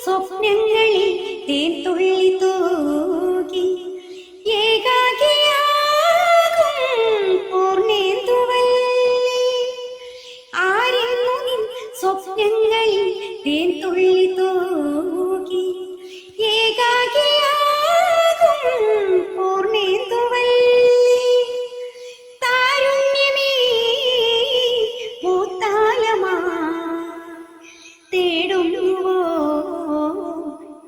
സ്വപ്നങ്ങളിൽ തേൻ തുള്ളി തൂകി ഏകാകിയാകും പൂർണ്ണേന്ദുവല്ലി. ആരെന്നു നിൻ സ്വപ്നങ്ങളിൽ തേൻ തുള്ളി തൂകി ഏകാകിയാകും പൂർണ്ണേന്ദുവല്ലി. താരുണ്യമേ പൂത്താലമാ തേടുന്നുവോ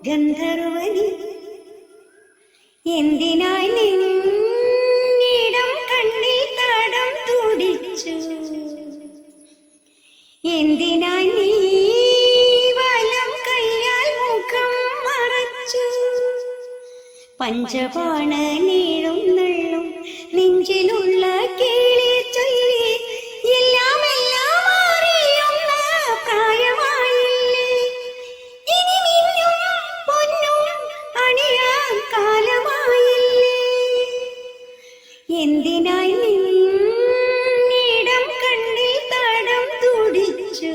ഗന്ധർവനി? എന്തിനായി നിന്നിടം കണ്ണിൽ തടം തുടിച്ചു? എന്തിനായി നീ വലം കയ്യാൽ മുഖം മറച്ചു? പഞ്ചപാണ നീഴുന്നള്ളും നെഞ്ചിലുള്ള കേളി ചൊല്ലി എല്ലാം എല്ലാം അറിയുന്ന പ്രായമായില്ലേ? ഇനി മിന്നും പൊന്നും അണിയാൻ കാലമായില്ലേ? എന്തിനായി നിന്നിടം കണ്ണിൽ തടം തുടിച്ചു?